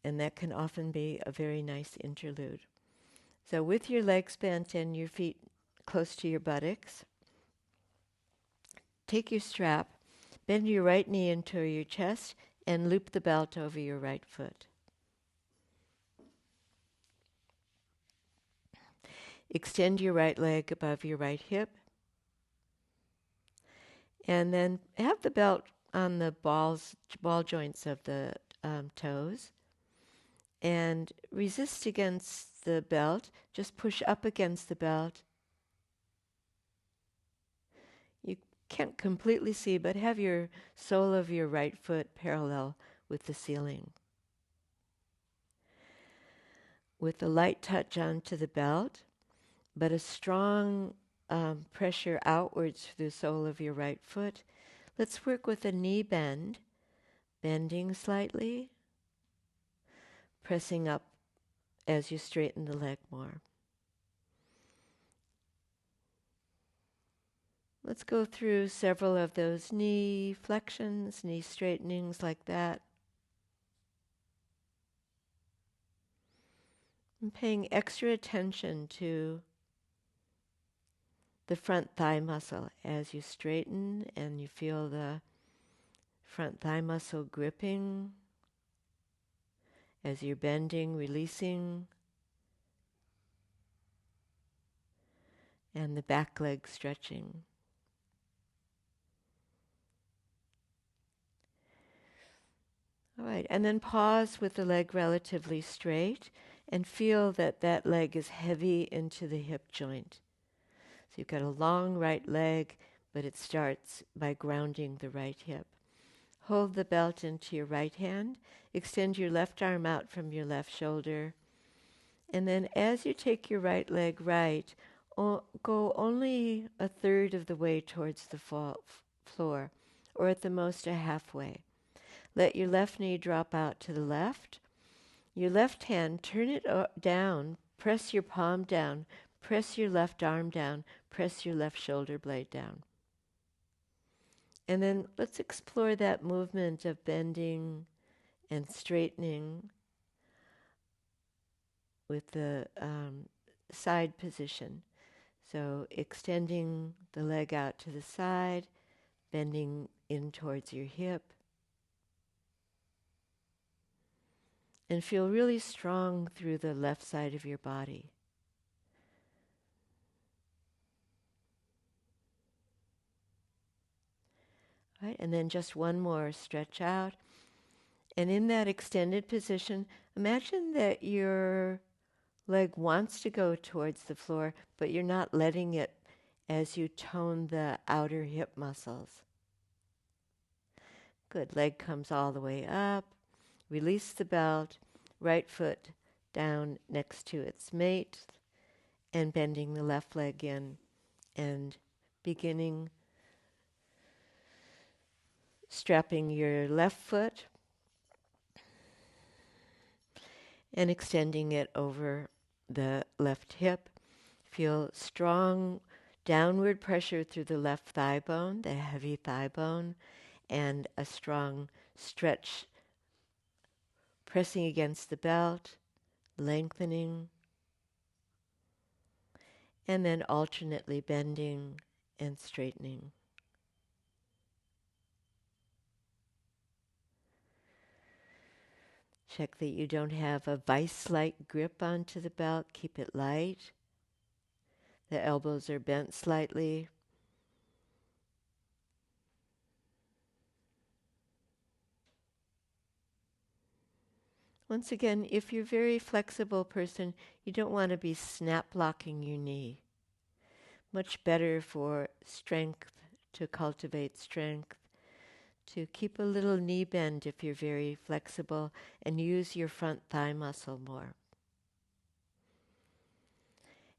and that can often be a very nice interlude. So with your legs bent and your feet close to your buttocks, take your strap, bend your right knee into your chest, and loop the belt over your right foot. Extend your right leg above your right hip, and then have the belt on the ball joints of the toes, and resist against the belt. Just push up against the belt. You can't completely see, but have your sole of your right foot parallel with the ceiling. With a light touch onto the belt, but a strong pressure outwards through the sole of your right foot. Let's work with a knee bend, bending slightly, pressing up as you straighten the leg more. Let's go through several of those knee flexions, knee straightenings like that. And paying extra attention to the front thigh muscle as you straighten and you feel the front thigh muscle gripping as you're bending, releasing, and the back leg stretching. All right, and then pause with the leg relatively straight and feel that that leg is heavy into the hip joint. So you've got a long right leg, but it starts by grounding the right hip. Hold the belt into your right hand, extend your left arm out from your left shoulder, and then as you take your right leg right, go only a third of the way towards the floor, or at the most a halfway. Let your left knee drop out to the left. Your left hand, turn it down, press your palm down, press your left arm down, press your left shoulder blade down. And then let's explore that movement of bending and straightening with the side position. So extending the leg out to the side, bending in towards your hip, and feel really strong through the left side of your body. Right? And then just one more stretch out. And in that extended position, imagine that your leg wants to go towards the floor, but you're not letting it as you tone the outer hip muscles. Good. Leg comes all the way up. Release the belt. Right foot down next to its mate, and bending the left leg in and beginning strapping your left foot and extending it over the left hip. Feel strong downward pressure through the left thigh bone, the heavy thigh bone, and a strong stretch pressing against the belt, lengthening, and then alternately bending and straightening. Check that you don't have a vice-like grip onto the belt. Keep it light. The elbows are bent slightly. Once again, if you're a very flexible person, you don't want to be snap locking your knee. Much better for strength, to cultivate strength, to keep a little knee bend if you're very flexible, and use your front thigh muscle more.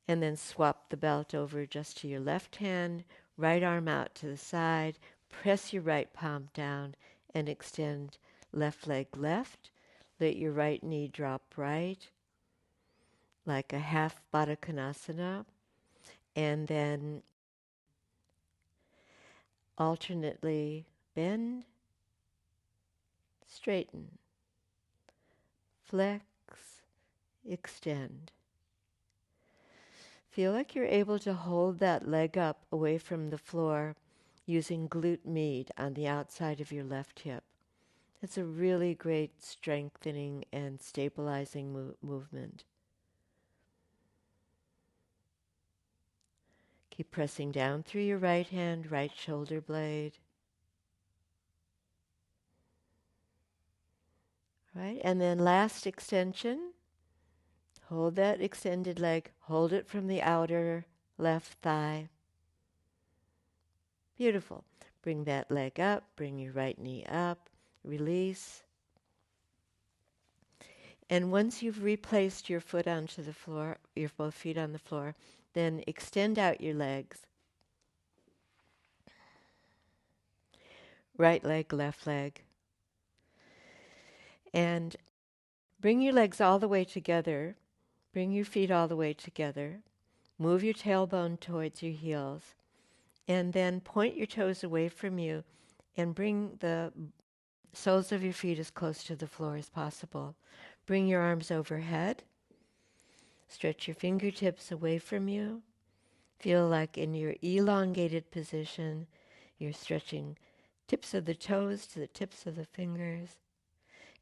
And then swap the belt over just to your left hand, right arm out to the side, press your right palm down and extend left leg left. Let your right knee drop right, like a half Baddha Konasana, and then alternately bend, straighten, flex, extend. Feel like you're able to hold that leg up away from the floor using glute med on the outside of your left hip. It's a really great strengthening and stabilizing movement. Keep pressing down through your right hand, right shoulder blade. Right? And then last extension. Hold that extended leg. Hold it from the outer left thigh. Beautiful. Bring that leg up. Bring your right knee up. Release. And once you've replaced your foot onto the floor, your both feet on the floor, then extend out your legs. Right leg, left leg. And bring your legs all the way together. Bring your feet all the way together. Move your tailbone towards your heels. And then point your toes away from you and bring the soles of your feet as close to the floor as possible. Bring your arms overhead. Stretch your fingertips away from you. Feel like in your elongated position, you're stretching tips of the toes to the tips of the fingers.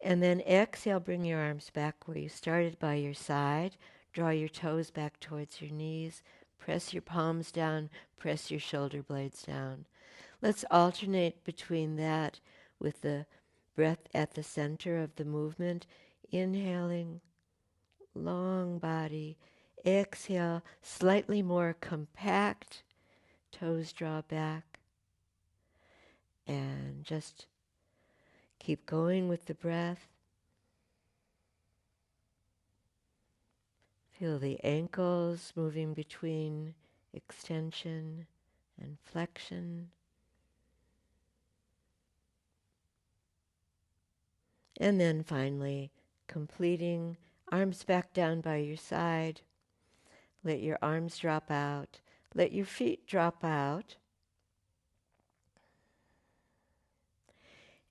And then exhale, bring your arms back where you started by your side. Draw your toes back towards your knees. Press your palms down. Press your shoulder blades down. Let's alternate between that with the breath at the center of the movement. Inhaling, long body. Exhale, slightly more compact. Toes draw back. And just keep going with the breath. Feel the ankles moving between extension and flexion. And then finally, completing, arms back down by your side. Let your arms drop out. Let your feet drop out.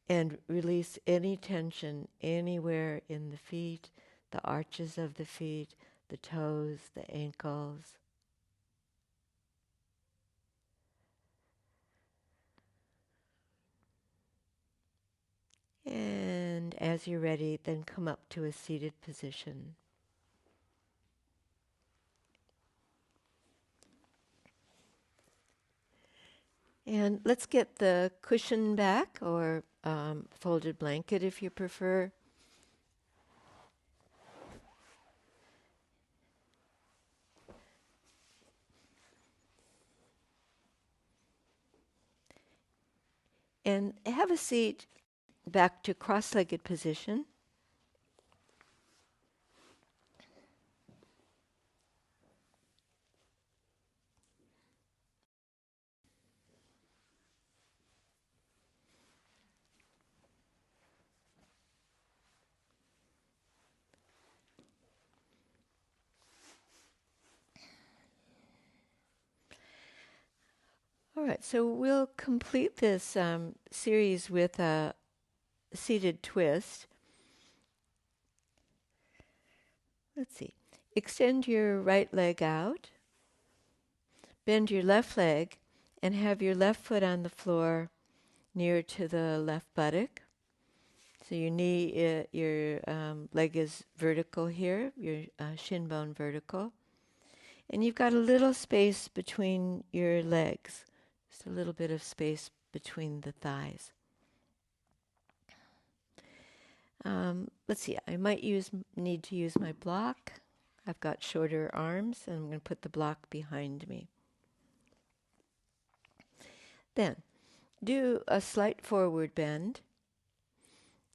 And release any tension anywhere in the feet, the arches of the feet, the toes, the ankles. And as you're ready, then come up to a seated position. And let's get the cushion back, or folded blanket if you prefer. And have a seat back to cross-legged position. All right, so we'll complete this series with a seated twist. Let's see. Extend your right leg out. Bend your left leg and have your left foot on the floor near to the left buttock. So your knee, your leg is vertical here, your shin bone vertical. And you've got a little space between your legs, just a little bit of space between the thighs. Let's see, I might need to use my block. I've got shorter arms, and I'm going to put the block behind me. Then, Do a slight forward bend,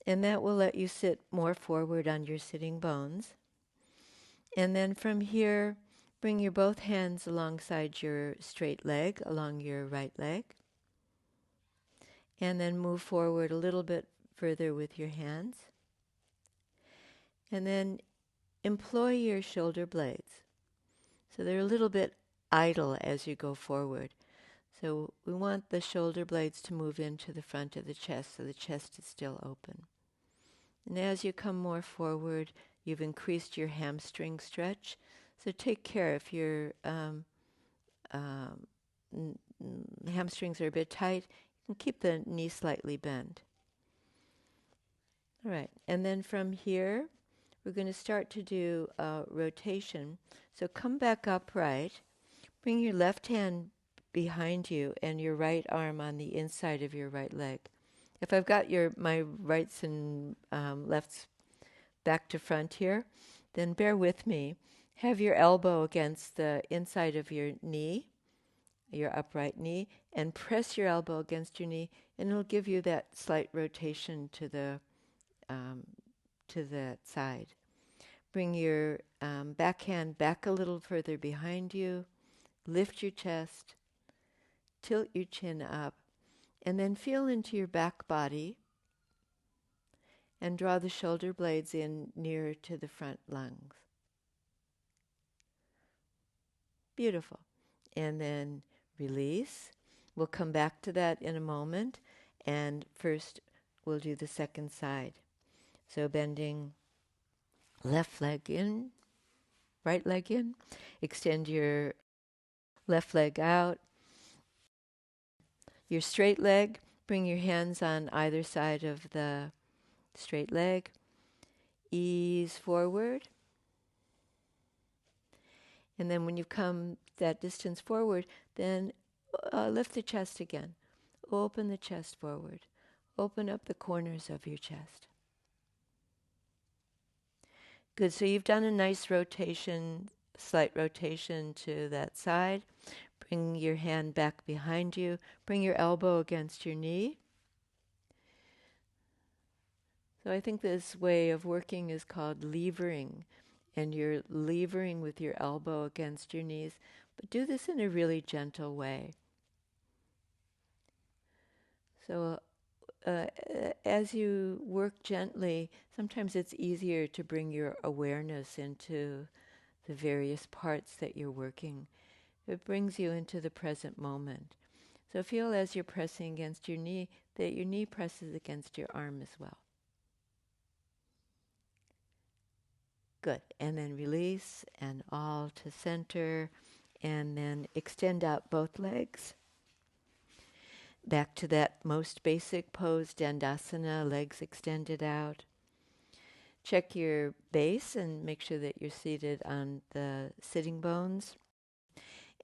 and that will let you sit more forward on your sitting bones. And then from here, bring your both hands alongside your straight leg, along your right leg, and then move forward a little bit further with your hands. And then employ your shoulder blades. So they're a little bit idle as you go forward. So we want the shoulder blades to move into the front of the chest so the chest is still open. And as you come more forward, you've increased your hamstring stretch. So take care if your um, hamstrings are a bit tight, you can keep the knee slightly bent. All right, and then from here, we're going to start to do a rotation. So come back upright. Bring your left hand behind you and your right arm on the inside of your right leg. If I've got my rights and lefts back to front here, then bear with me. Have your elbow against the inside of your knee, your upright knee, and press your elbow against your knee, and it'll give you that slight rotation um, to that side. Bring your backhand back a little further behind you. Lift your chest, tilt your chin up, and then feel into your back body and draw the shoulder blades in nearer to the front lungs. Beautiful. And then release. We'll come back to that in a moment. And first, we'll do the second side. So bending left leg in, right leg in. Extend your left leg out. Your straight leg, bring your hands on either side of the straight leg. Ease forward. And then when you come that distance forward, then lift the chest again. Open the chest forward. Open up the corners of your chest. Good. So you've done a nice rotation, slight rotation to that side. Bring your hand back behind you. Bring your elbow against your knee. So I think this way of working is called levering. And you're levering with your elbow against your knees. But do this in a really gentle way. So as you work gently, sometimes it's easier to bring your awareness into the various parts that you're working. It brings you into the present moment. So feel as you're pressing against your knee that your knee presses against your arm as well. Good. And then release and all to center. And then extend out both legs. Back to that most basic pose, Dandasana, legs extended out. Check your base and make sure that you're seated on the sitting bones.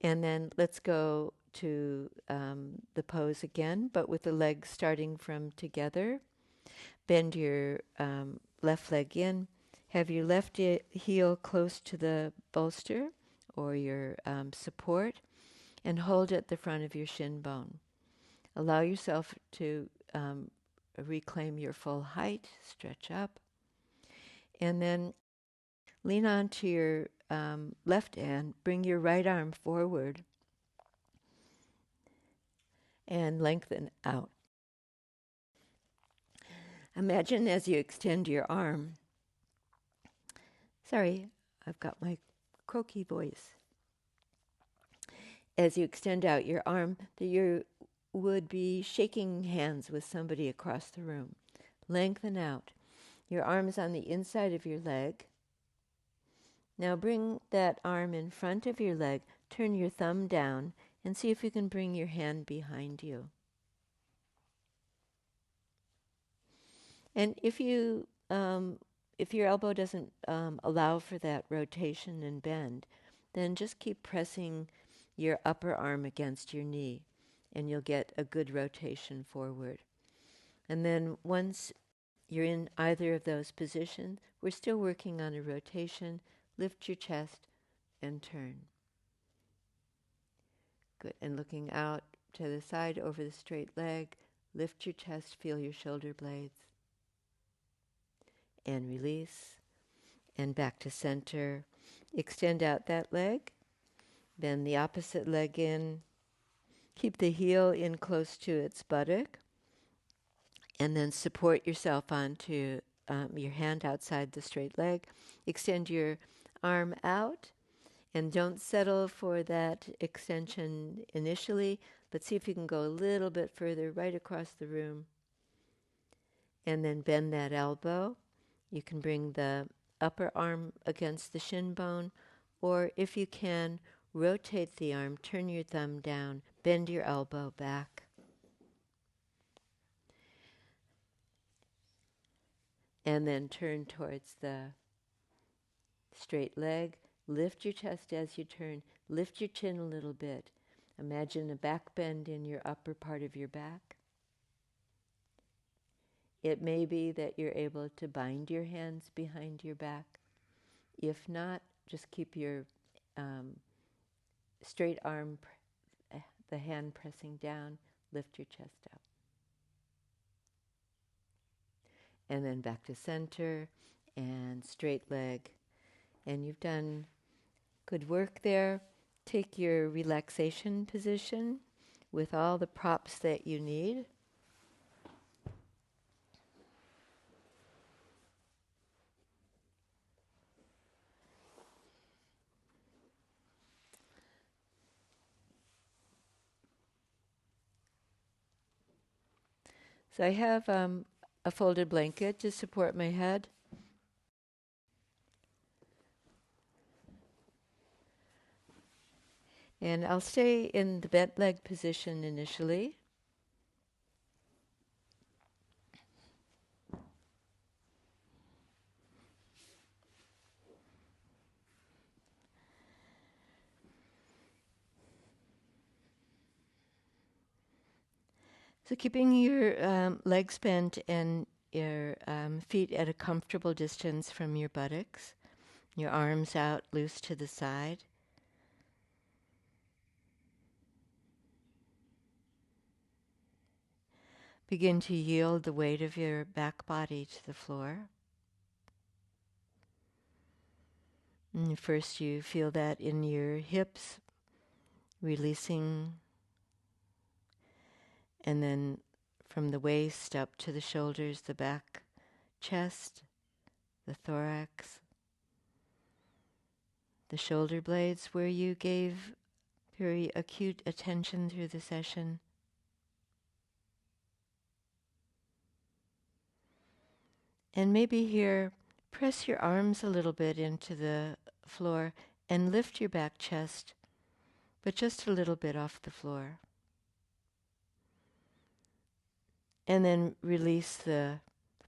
And then let's go to the pose again, but with the legs starting from together. Bend your left leg in. Have your left heel close to the bolster or your support, and hold at the front of your shin bone. Allow yourself to reclaim your full height, stretch up, and then lean onto your left hand, bring your right arm forward, and lengthen out. Imagine as you extend your arm, sorry, I've got my croaky voice. As you extend out your arm, that you would be shaking hands with somebody across the room. Lengthen out. Your arm is on the inside of your leg. Now bring that arm in front of your leg, turn your thumb down, and see if you can bring your hand behind you. And if your elbow doesn't allow for that rotation and bend, then just keep pressing your upper arm against your knee, and you'll get a good rotation forward. And then once you're in either of those positions, we're still working on a rotation. Lift your chest and turn. Good. And looking out to the side over the straight leg. Lift your chest, feel your shoulder blades. And release. And back to center. Extend out that leg. Bend the opposite leg in. Keep the heel in close to its buttock. And then support yourself onto your hand outside the straight leg. Extend your arm out. And don't settle for that extension initially. Let's see if you can go a little bit further right across the room. And then bend that elbow. You can bring the upper arm against the shin bone, or if you can, rotate the arm, turn your thumb down, bend your elbow back. And then turn towards the straight leg. Lift your chest as you turn. Lift your chin a little bit. Imagine a back bend in your upper part of your back. It may be that you're able to bind your hands behind your back. If not, just keep your straight arm, the hand pressing down. Lift your chest up. And then back to center and straight leg. And you've done good work there. Take your relaxation position with all the props that you need. So I have a folded blanket to support my head. And I'll stay in the bent leg position initially. So keeping your legs bent and your feet at a comfortable distance from your buttocks, your arms out loose to the side. Begin to yield the weight of your back body to the floor. And first you feel that in your hips, releasing, and then from the waist up to the shoulders, the back, chest, the thorax, the shoulder blades where you gave very acute attention through the session. And maybe here, press your arms a little bit into the floor and lift your back chest, but just a little bit off the floor. And then release the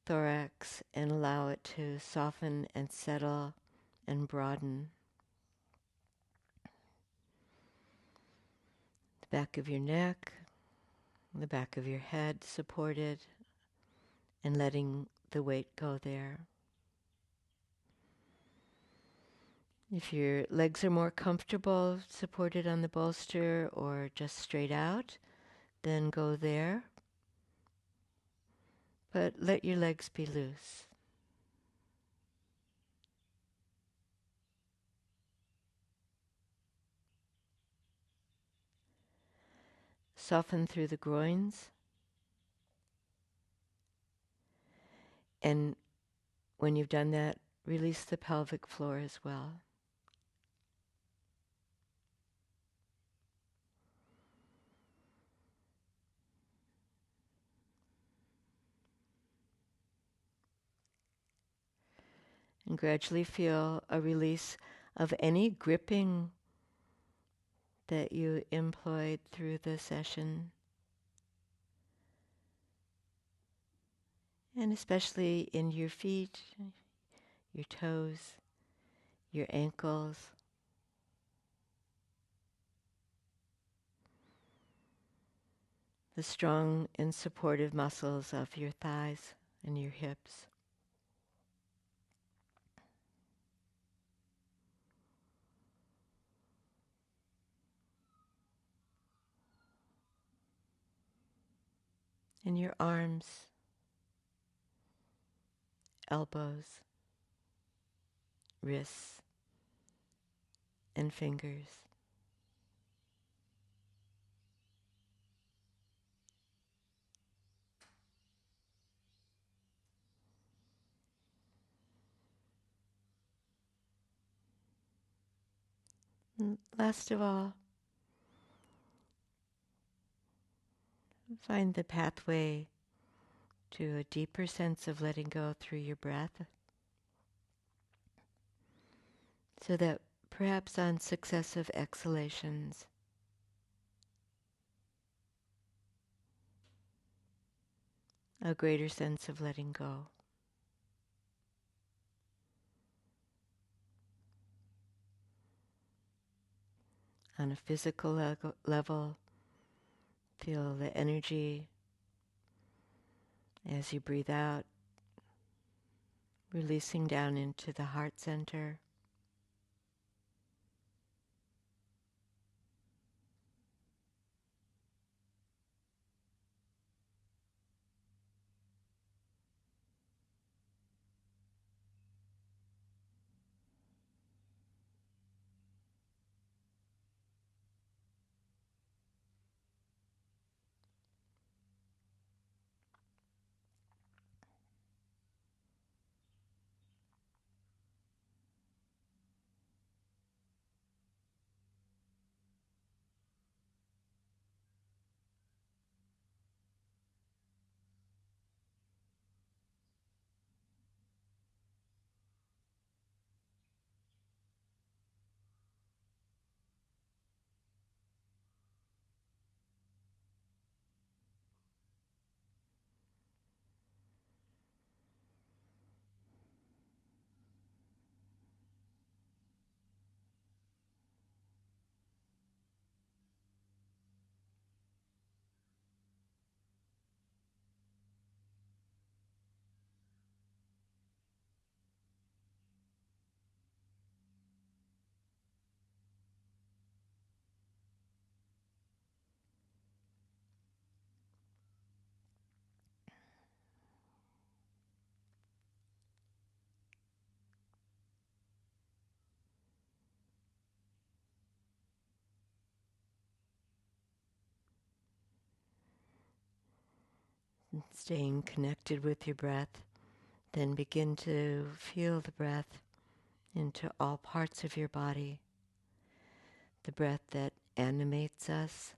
thorax and allow it to soften and settle and broaden. The back of your neck, the back of your head supported, and letting the weight go there. If your legs are more comfortable, supported on the bolster or just straight out, then go there. But let your legs be loose. Soften through the groins. And when you've done that, release the pelvic floor as well. And gradually feel a release of any gripping that you employed through the session. And especially in your feet, your toes, your ankles. The strong and supportive muscles of your thighs and your hips. and your arms, elbows, wrists, and fingers. And last of all, find the pathway to a deeper sense of letting go through your breath, so that perhaps on successive exhalations, a greater sense of letting go. On a physical level, feel the energy as you breathe out, releasing down into the heart center. Staying connected with your breath, then begin to feel the breath into all parts of your body. The breath that animates us,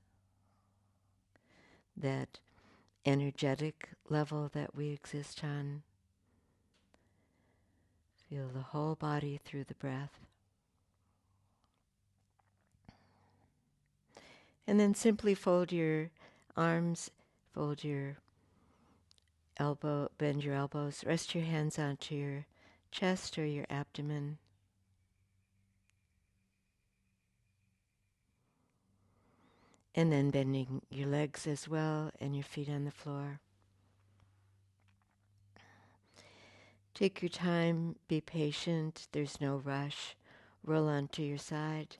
that energetic level that we exist on. Feel the whole body through the breath. And then simply fold your arms, fold your bend your elbows, rest your hands onto your chest or your abdomen. And then bending your legs as well and your feet on the floor. Take your time, be patient, there's no rush. Roll onto your side.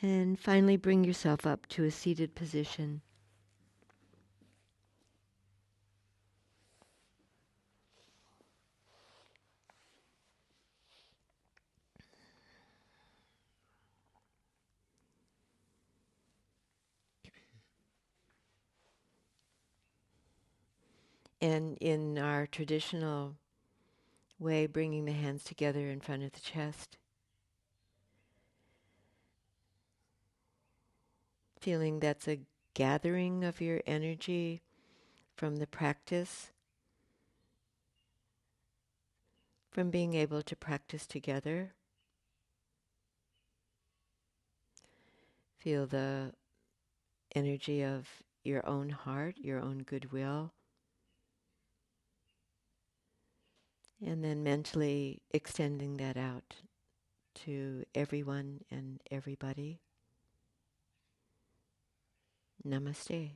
And finally bring yourself up to a seated position. And in our traditional way, bringing the hands together in front of the chest, feeling that's a gathering of your energy from the practice, from being able to practice together. Feel the energy of your own heart, your own goodwill, and then mentally extending that out to everyone and everybody. Namaste.